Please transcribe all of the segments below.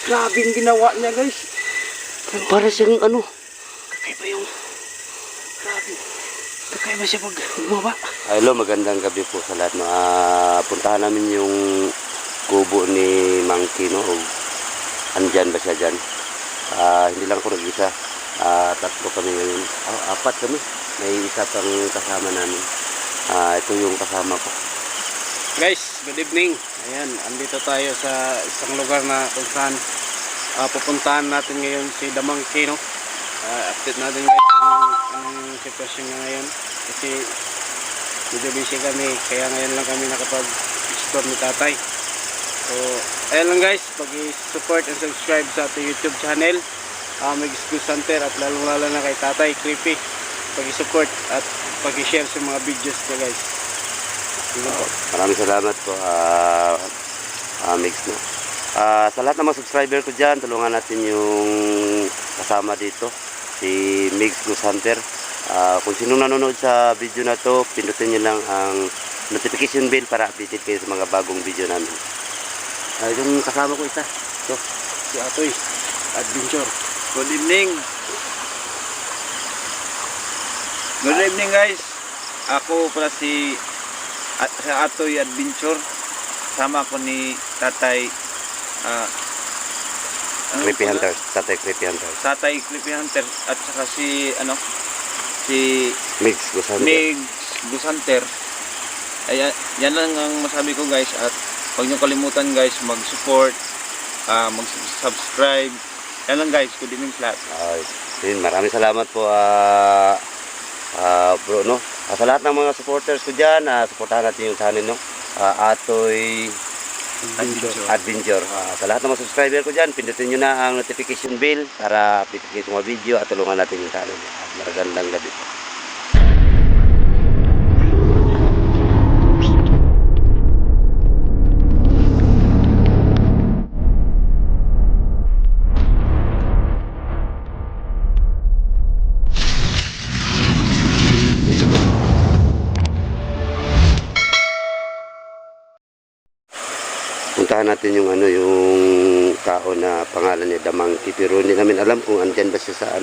Grabe yung ginawa niya, guys. Para siyang ano. Kakaiba yung... Grabe. Kakaiba siya pag bumaba. Hello, magandang gabi po sa lahat. Puntahan namin yung kubo ni Monkey, no? O, andyan ba siya dyan? Hindi lang ako nag-isa. Tatlo kami ngayon. Apat kami. May isa pang kasama namin. Ito yung kasama ko. Guys, good evening. Ayan, andito tayo sa isang lugar na kung saan pupuntahan natin ngayon si The Monkey, no? Update natin guys kung anong sitwasyon niya ngayon. Kasi medyo busy kami, kaya ngayon lang kami nakapag-explore ni tatay. So, ayan lang guys, pag-support and subscribe sa ating YouTube channel, Migs Ghost Hunter, at lalong-lalo na kay Tatay Creepy. Pag-support at pag-share sa mga videos niya guys. Maraming salamat po, Migs, no? Sa lahat ng mga subscriber ko dyan, tulungan natin yung kasama dito, si Migs Ghost Hunter. Kung sino nanonood sa video na to, pindutin nyo lang ang notification bell para updated kayo sa mga bagong video namin. Yung kasama ko isa, ito, Si Atoy Adventure. Good evening. Good evening guys. Ako pala si Atoy Adventure. Sama ko ni Tatay Creepy Hunter, Tatay Creepy Hunter. Tatay Creepy Hunter at saka si Migs Ghost Hunter. Migs Ghost Hunter. Ay, yan lang ang masabi ko guys, at huwag niyo kalimutan guys mag-support, mag-subscribe. Yan lang guys, good evening lahat. Maraming salamat po, bro, no? Sa lahat ng mga supporters ko dyan, supportahan natin yung channel, no? Atoy Adventure. Sa lahat ng mga subscriber ko dyan, pindutin nyo na ang notification bell para update kayo sa mga video at tulungan natin yung channel. At magandang gabi po. Puntahan natin yung yung tao na pangalan niya The Monkey, pero hindi namin alam kung andyan ba siya sa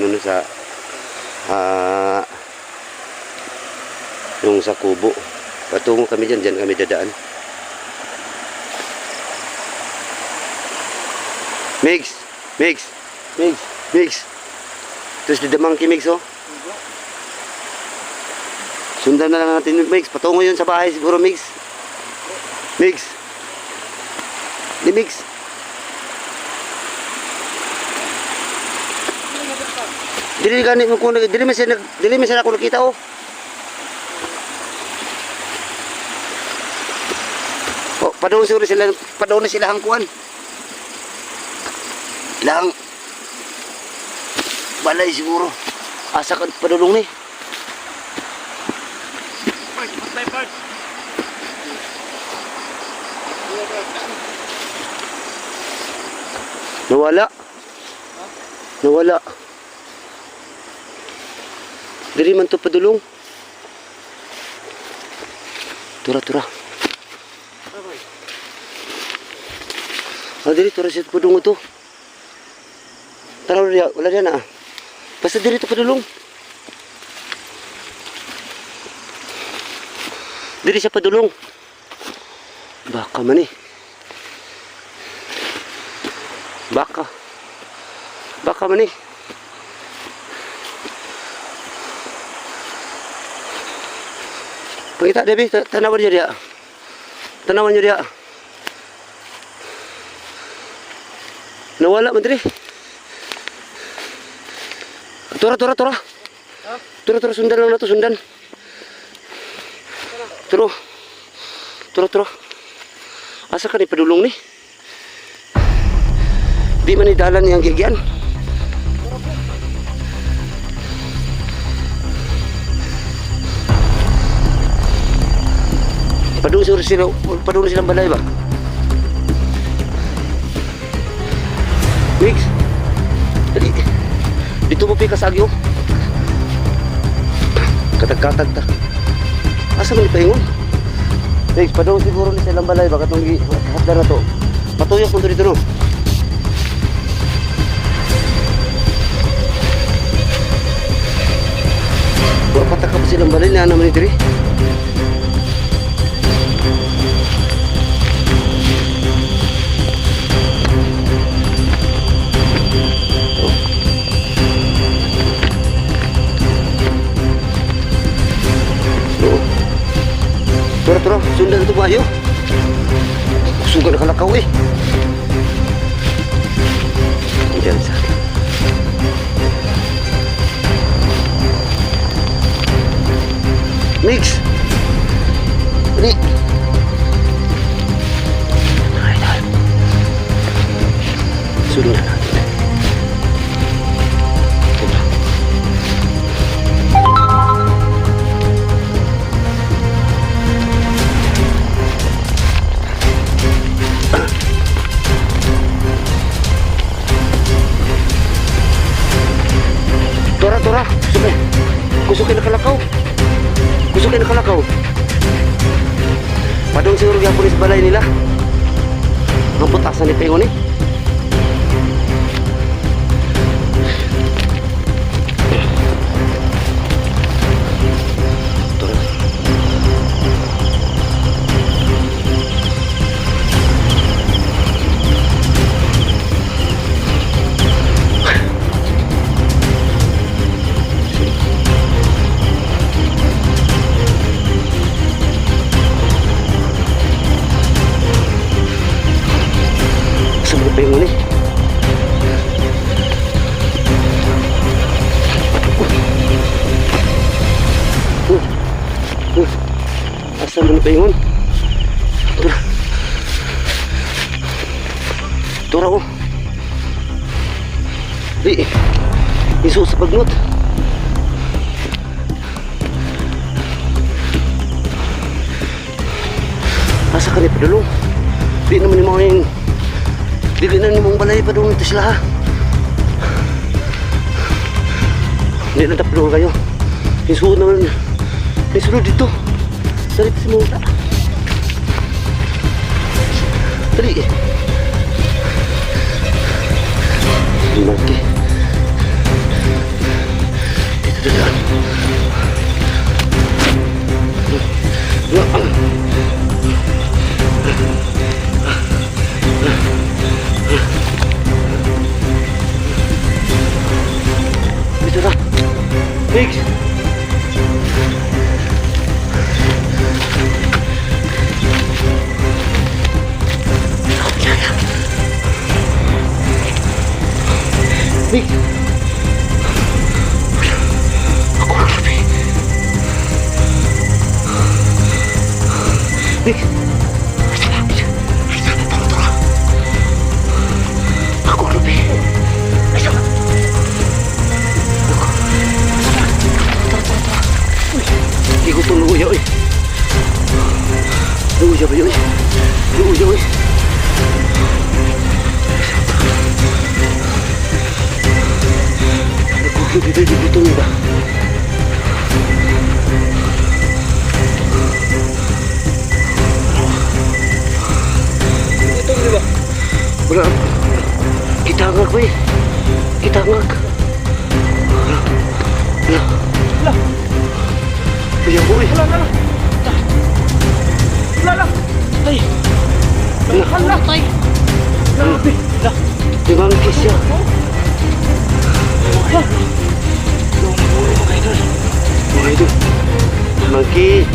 yung sa kubo. Patungo kami dyan kami dadaan. Migs. Ito si The Monkey, Migs, oh. Sundan na lang natin yung Migs. Patungo yun sa bahay siguro, Migs. Di Migs. Dili gani mo kuno, dili man sila ako nakita, oh. Oh, padung na sila hangkuan. Lang balay siguro. Asa ka padulong ni. Nawala. Diri man to padulong. Tura. Diri tura siya padulong ito. Tara dia, wala diyan na. Basta diri to padulong. Diri siya padulong. Baka man eh. Baka man eh. Pakita Debbie, tanawan niyo dia. Nawala man diri. Tura. Tura, sundan lang na to, sundan. Tura. Asa ka ni padulong ni? Di man ni dalan yang gigyan. Padulong silang balay ba? Migs. Dito mo pikas agyo. Katag-katag ta. Asa man ipaingon? Migs, padulong siguro ni silang balay ba katong hatda na to. Patuyok mo dito no. diri. Tura, sundan na ito ba yun? Kusugan na kalakaw eh. Diyan sa Mix! Dali! Ay, dahil. Sundan natin. Diba? Tora, kusukin na kalakaw. Kusukin na kalakaw. Padong siguro gapon sa balay nila. Ang putasan ni Pengon eh. Tora. Pengon eh. Asal mana pengon? Tura. Tura oh. Di. Isu sa pagnot. Asa ka ni padulong? Di naman ni mga yung dili na ni mong balay pa doon ito sila ha. Hindi na taplo kayo. Isuod naman. Isuod dito. Dali pa si Mota. Dali. Maki. Dito dali. Dito na. Mix. Mix. Ako ang sabi. Mix. Ako ang sabi. Hindi ko ito luya eh. Luya ba yun eh? Luya eh. Nakukulubay din ito nila. Ito nila. Wala. Kitangag ba eh? Kitangag. Wala. Wala. Ayaw ko eh. Lala! Tay! Lala! Tay! Grabe! Limang kiss siya. Mga idol. Mangki.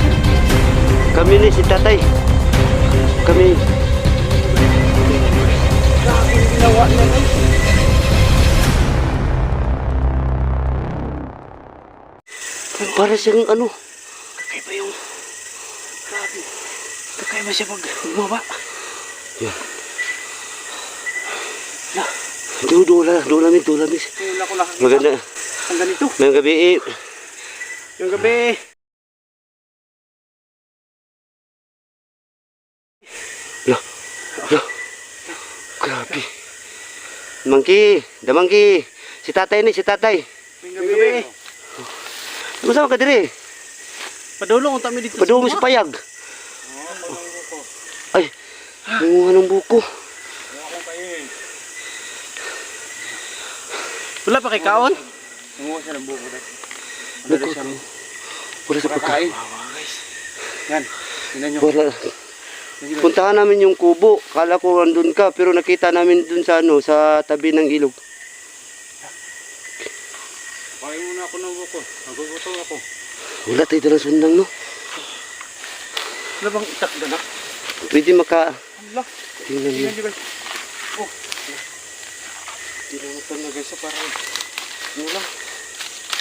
Kami ni si tatay. Kami. Grabe yung ginawa niya guys. Para siyang ano. Kakaiba yung. Grabe. Kakaiba siya pag bumaba. Yan. Dulamig. Maganda. Ang ganito. Ngayong gabi eh. Yung gabi. Grabe. Mangki. Damangki. Si tatay ni, si tatay. Yung gabi. Masama ka diri. Padulong ang tami dito. Padulong sa payag. Ay, nanguha ng buko. Wala pa kay kaon? Nanguha siya ng buko. Wala sa pagkain. Guys. Yan. Tingnan nyo. Wala. Puntahan namin yung kubo. Kala ko andun ka, pero nakita namin dun sa ano, sa tabi ng ilog. Pakain muna ako ng buko. Nagugutom ako. Wala tayo dalang sundang, no? Ano bang itak na? Pwede maka... Hala. Tingnan mo. Tingnan nyo guys. Oh. Tinunutan na guys. Parang ano lang.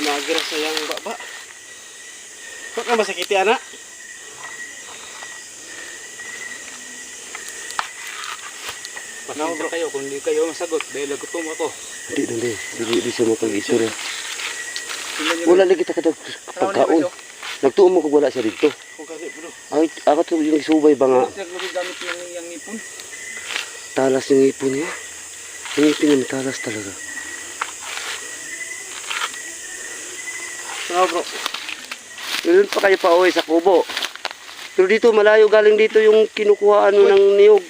Nagira sa yung baba. Huwag ka masakiti, anak. Pasensya kayo kung hindi kayo masagot dahil nagutom ako. Hindi. Hindi siya mapag-istorya. Tingnan nyo. Wala lagi takad pagkaon. Nagtuon mo kung wala siya dito. Kung kasi bro. Ay, ako to yung subay ba nga. Naglagay gamit yung ngipon. Talas yung ipon niya. Yung ipon niya talas talaga. Oo bro. Meron pa kayo pa uwi sa kubo. Pero dito malayo galing dito yung kinukuhaan mo ng niyog.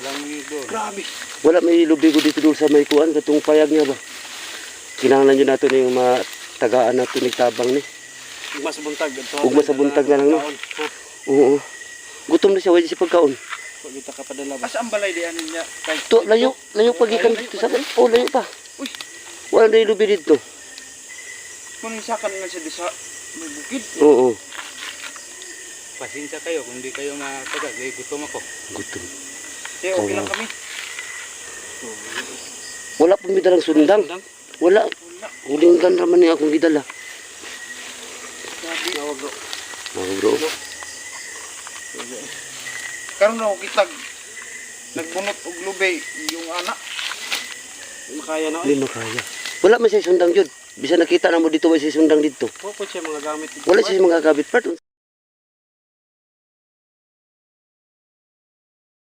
Walang ngibo. Grabe. Wala may lubigo dito doon sa may kuhaan. Katong payag niya ba? Kinahanglan nyo nato na yung matagaan nato ni tabang ni. Ugma sa buntag. Ugma sa buntag na lang, no? Oo. Gutom na siya. Wala siya pagkaon. Pag kita ka padala ba? Asa ang balay diyan niya? To, layo pagikan dito sa oh, layo pa. Uy. Wala na yung lubi dito. Kung isakan nga siya di sa may bukid. Oo. Pasensya kayo kung hindi kayo makatagag. Dahil gutom ako. Gutom. Kaya okay lang kami. Wala pa may dalang sundang. Wala. Ulinggan raman niya akong gidala. Grabe. Nawa bro. Bro. Karon na ako kitag. Nagbunot og lubay yung anak. Makaya na. Hindi makaya. Wala man siya sundang yun. Bisa nakita na mo dito may siya sundang dito. Po siya mga gamit dito. Wala siya mga gabit part.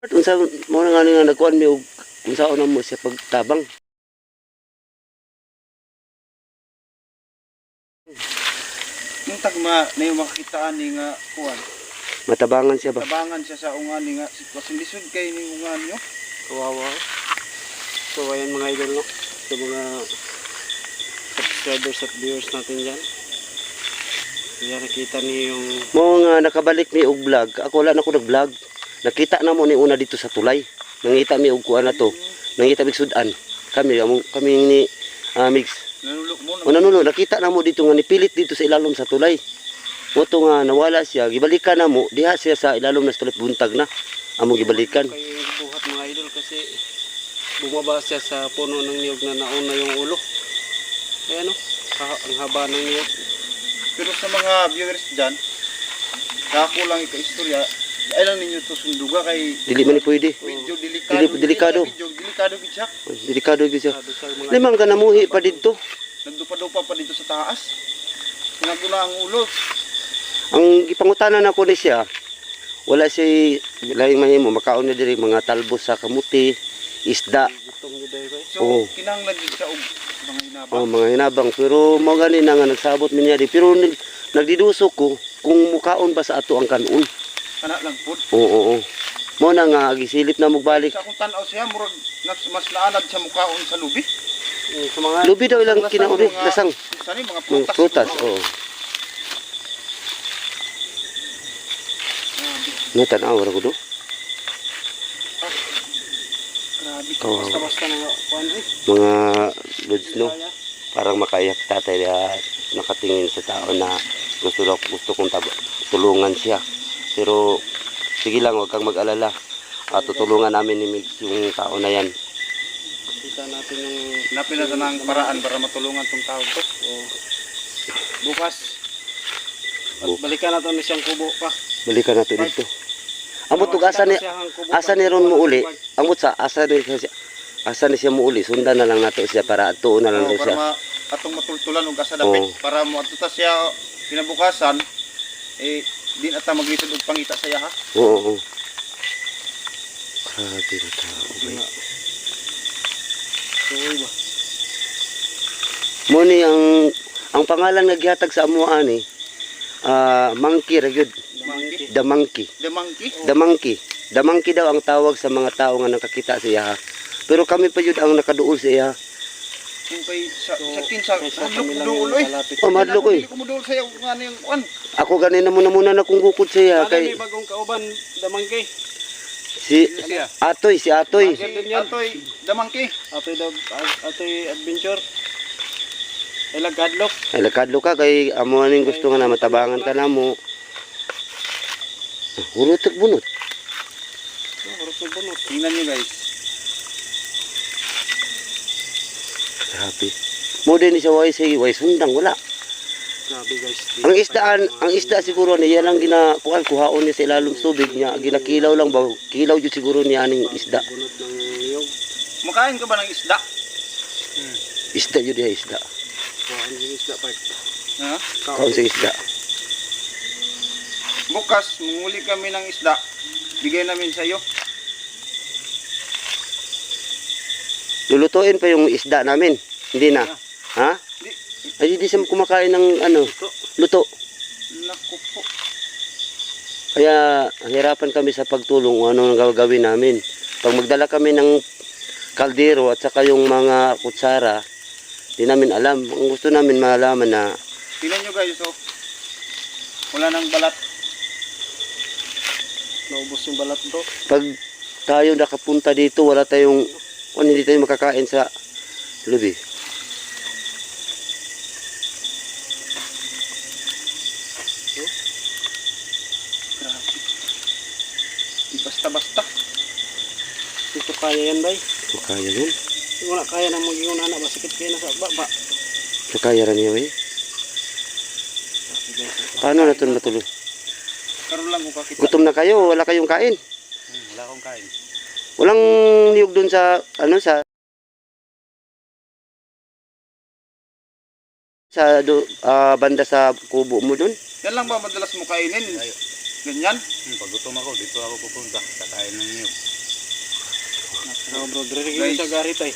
Unsa mo na nga nagkuan mi og unsa na mo siya pagtabang. Yung tagma na yung makakitaan ni nga kuan. Matabangan siya ba? Tabangan siya sa ungan ni nga sitwasyon lisod kay ni ungan nyo. Kawawa. So ayan mga idol no. Sa mga subscribers at viewers natin dyan. Kaya nakita niyo yung Mo nga nakabalik mi og vlog. Ako wala na ko nag-vlog. Nakita na mo ni una dito sa tulay. Nangita mi og kuan na to. Nangita mi sudan. Kami ni mix. nanulok mo O nanuno, nakita na mo dito nga nipilit dito sa ilalom sa tulay. Mo to nga nawala siya, gibalikan na mo, diha siya sa ilalom na tulay buntag na. Amo gibalikan. kay buhat mga idol kasi bumaba siya sa puno ng niyog na nauna yung ulo. Kaya ano, ang haba ng niyog. Pero sa mga viewers dyan, ako lang ika-istorya, ay lang ninyo to sunduga kay Dili man ni pwede. medyo delikado. Delikado. Medyo delikado gid siya. Delikado gyud siya. Delikado siya, mga- Limang ka namuhi pa dito. Nagdupa-dupa pa dito sa taas. Pinaguna ang ulo. Ang gipangutanan ako ni siya, wala siya laing mahimo makaon na diri mga talbos sa kamuti, isda. Gutong gid ay guys. So, Oo. kinahanglan gid siya og mga hinabang. Oh, mga hinabang pero mo gani na nga nagsabot mi niya di pero nagdidusok ko kung mukaon ba sa ato ang kanon. Ana lang pud. Oo. Mo na nga gisilip na mo balik. Sa akong tan-aw siya murag mas naanad sa mukaon sa lubi. Sa mga Lubi daw ilang kinauli, lasang. Sani mga Mga prutas. prutas, oo. Natanaw ra ko do. Grabe. Oo. Basta-basta na kuan eh. Mga lods no. Parang makaiyak tatay na nakatingin sa tao na gusto kong tulungan siya. Pero sige lang, huwag kang mag-alala. Tutulungan namin ni Mix yung tao na yan. Kita natin yung hanapin natin ng paraan para matulungan tong tao to. O bukas balikan natin na siyang kubo pa. Balikan natin dito. Amot tug asa ni ron mo uli. Amot sa asa ni siya mo uli. Sundan na lang nato siya para atuon na lang daw siya. Para atong matultulan og asa dapit Oo. para mo atuta siya pinabukasan din ata maglisod og pangita sa iya ha. Oo. Grabe na tao. Guys. Tuoy ba? Mo ni ang pangalan nga gihatag sa amo ani monkey ra gyud. Monkey. The monkey. The monkey. The monkey. The monkey daw ang tawag sa mga tao nga nakakita sa iya. Pero kami pa yun ang nakaduol sa iya. Kung kay sa kinsa Kaysa hadlok kami lang duol yung oy. malapit. Oh, madlok oy. Dili ko mudol sayo nga yung kuan. Ako ganina muna kung gukod siya Ano may kay bagong kauban, damangke. si Atoy, si Atoy. Si Atoy Damangki. Atoy adventure. Ilag kadlok. Ay lakadlo ka kay amo aning gusto nga na matabangan ka namo. Urutek bunot. Harap na bunot. Tingnan niyo guys. Grabe. Mo din siya way sundang wala. Grabe guys. Ang isda siguro niya lang ginakuan kuhaon niya sa ilalom sa tubig niya, ginakilaw lang ba? Kilaw jud siguro niya aning isda. Bunot ng niyog. Makain ka ba ng isda? Isda jud diha isda. Kuhaan yung isda pa. Ha? Kaon sa isda. Bukas manguli kami ng isda. Bigay namin sa iyo. Lulutuin pa yung isda namin. Hindi na. Ha? Di. Ay di siya kumakain ng ano, luto. Naku po. Kaya hirapan kami sa pagtulong kung ano ang gagawin namin. Pag magdala kami ng kaldero at saka yung mga kutsara, di namin alam. Ang gusto namin malaman na Tingnan nyo guys, oh. Wala nang balat. Naubos yung balat bro. pag tayo nakapunta dito, wala tayong, hindi tayo makakain sa lubi. Grabe. Di basta-basta. Dito kaya yan bay. Makaya yun. Wala kaya na mag-iwan anak ba sakit kayo na sa baba. Makaya rin niya, eh. Paano na ito matuloy? Karoon lang ko kakita. Gutom na kayo, wala kayong kain. Wala akong kain. Walang niyog dun sa, ano, sa banda sa kubo mo dun. Yan lang ba madalas mo kainin? Ganyan? Pag gutom ako, dito ako pupunta. Kakain ng niyog. No bro, dire Guys. sa garit ay.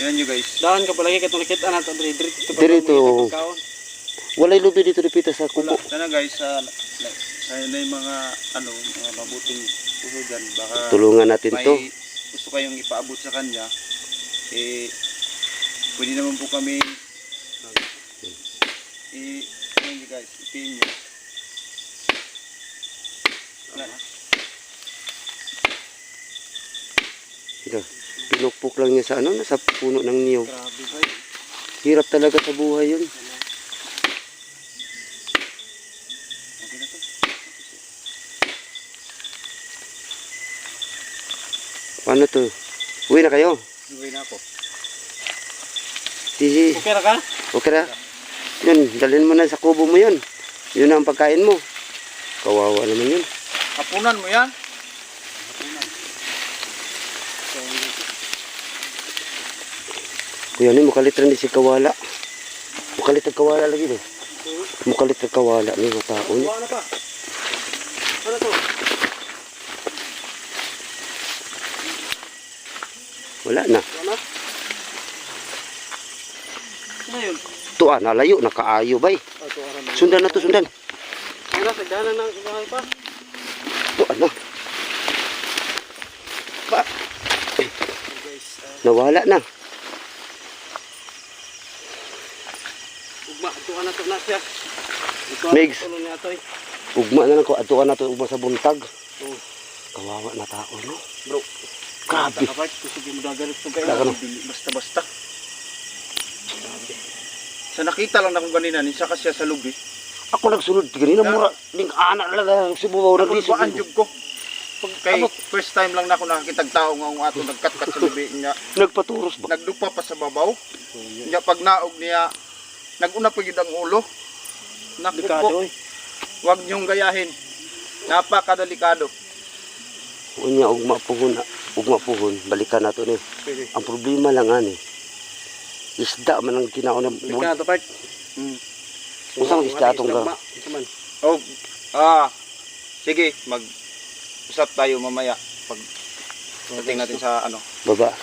Yan nyo guys. Daan ka palagi katong nakita na dire Dirito. Walay lubi dito dipita sa kubo. Sana guys, sa yung mga ano, mga mabuting puso dyan, baka Tulungan natin may to. gusto kayong ipaabot sa kanya, eh, pwede naman po kami ano nyo guys, ipiin nyo. Ito, pinukpok lang niya sa ano, nasa puno ng niyog. Grabe bay. Hirap talaga sa buhay yun. Okay na to. Paano to? Uwi na kayo? Uwi na ako. Sige. Okay na ka? Okay na. Yun, dalhin mo na sa kubo mo yun. Yun ang pagkain mo. Kawawa naman yun. Hapunan mo yan. Kuya ni, mukalit rin si Kawala. Mukalit ang Kawala lagi ba? Mukalit ang Kawala ni mga tao niya. Ano pa? Ano to? Wala na. Ano? Ano yun? Ito nalayo, nakaayo ba eh. Ito aram. Sundan na to, sundan. Ano sa dana ng bahay pa? Ito Ba? Guys, Nawala na. ugma ito na to na siya. Ito Migs. tulong niya to. Ugma na lang ko. Atuan na to, ugma sa buntag. Oh, Kawawa na tao, no? bro. Grabe. Kapag kusugin mo dagalit to kayo. Dagan. Dili basta-basta. Sa nakita lang na kung ganina, nisaka siya sa lubi. Ako nagsunod. Ganina mura. Ning anak lang si bubaw na disig. Nakulbaan jug ko. Kay first time lang na ako nakakitag tao nga ang ato nagkat-kat sa lubi niya. Nagpaturos ba? Nagdupa pa sa babaw. Niya pag naog niya, naguna pa gid ang ulo. Naku Delikado po, eh. huwag niyong gayahin. Napakadelikado. Unya, ugma puhon. Balikan nato ni. Pwede. Ang problema lang ani. Isda man ang kinaon na Delikado part. Usang isda atong ka. Oh, sige, mag-usap tayo mamaya pag dating natin sa ano. Baba.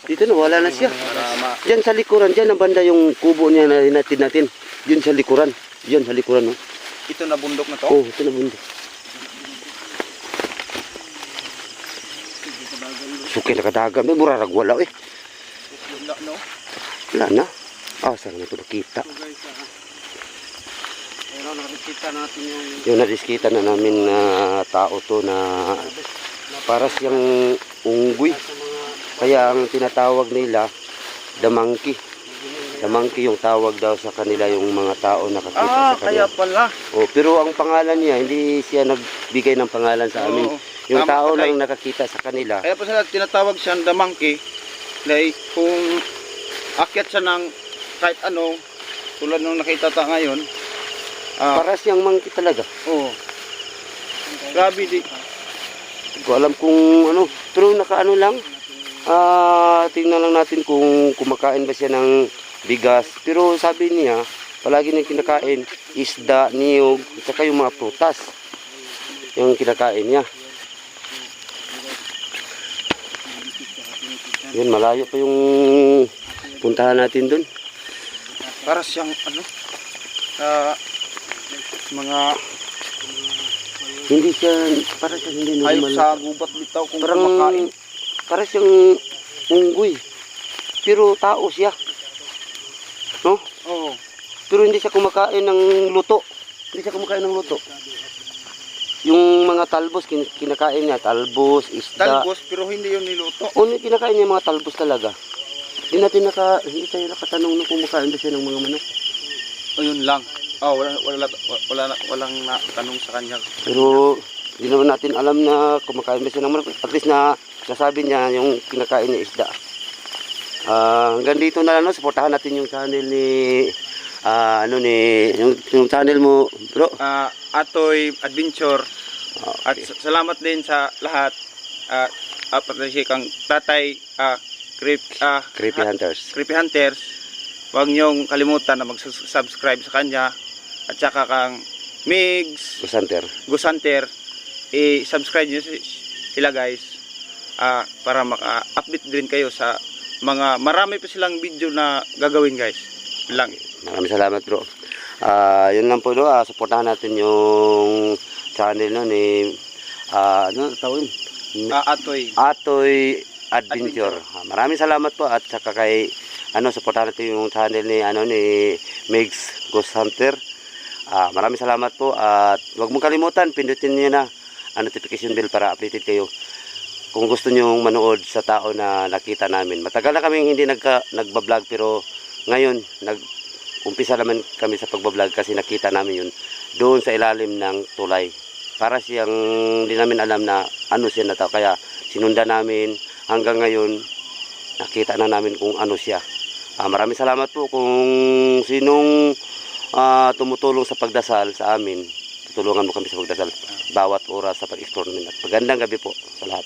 Dito na, wala na siya. Para Diyan sa likuran, diyan ang banda yung kubo niya na hinatid natin. Diyan sa likuran. Diyan sa likuran, no? ito na bundok na to. Oh, ito na bunda. Sukay na kadaga. May murarag wala, eh. No? Wala na. Saan na ito nakita? So guys, ayun, nakikita natin yung Yung nadiskita na namin na tao to na para siyang unggoy. sa mga Kaya ang tinatawag nila, the monkey. The monkey yung tawag daw sa kanila yung mga tao nakakita sa kaya kanila. pala. Pero ang pangalan niya, hindi siya nagbigay ng pangalan sa amin. Oo. Yung Tama tao ka, lang nakakita sa kanila. Kaya pa sila tinatawag siyang the monkey. Like, kung akyat siya ng kahit ano, tulad nung nakita ta ngayon, Para siyang monkey talaga. grabe di. Hindi ko alam kung ano. Pero nakaano lang. Tingnan lang natin kung kumakain ba siya ng bigas. Pero sabi niya, palagi niyang kinakain isda, niyog, at saka yung mga prutas. Yung kinakain niya. Yan, malayo pa yung puntahan natin dun. Para siyang ano, mga Hindi siya, para siya hindi hayop normal. sa gubat bitaw kung Parang, kumakain. para siyang unggoy. Pero tao siya. No? Oo. Pero hindi siya kumakain ng luto. Hindi siya kumakain ng luto. Yung mga talbos, kinakain niya. Talbos, isda. Talbos, pero hindi yun niluto. Kinakain niya mga talbos talaga. Hindi tayo nakatanong na kumakain ba siya ng mga manok. O yun lang. Walang natanong sa kanya. Pero hindi naman natin alam na kumakain ba siya ng manok. At least na nasabi niya yung kinakain niya isda. Hanggang dito na lang, no? Supportahan natin yung channel ni yung channel mo, bro. Atoy Adventure. At Okay. salamat din sa lahat. Patricia kang tatay Creepy Hunters. Creepy Hunters. Huwag niyong kalimutan na mag-subscribe sa kanya. At saka kang Migs Ghost Hunter. Ghost Hunter, i-subscribe niyo sila guys, para maka-update din kayo sa mga marami pa silang video na gagawin guys. Lang. Maraming salamat, bro. Yun lang po, no. Supportahan natin yung channel no ni ano tawag? Atoy Adventure. Maraming salamat po at saka kay supportahan natin yung channel ni ni Migs Ghost Hunter. Maraming salamat po at huwag mong kalimutan pindutin niyo na ang notification bell para updated kayo. Kung gusto niyo manood sa tao na nakita namin. Matagal na kaming hindi nagba-vlog pero ngayon umpisa naman kami sa pagbablog kasi nakita namin yun doon sa ilalim ng tulay. Para siyang hindi namin alam na ano siya na tao. Kaya sinundan namin hanggang ngayon nakita na namin kung ano siya. Maraming salamat po kung sinong tumutulong sa pagdasal sa amin. Tutulungan mo kami sa pagdasal bawat oras sa pag-explore namin. Magandang gabi po sa lahat.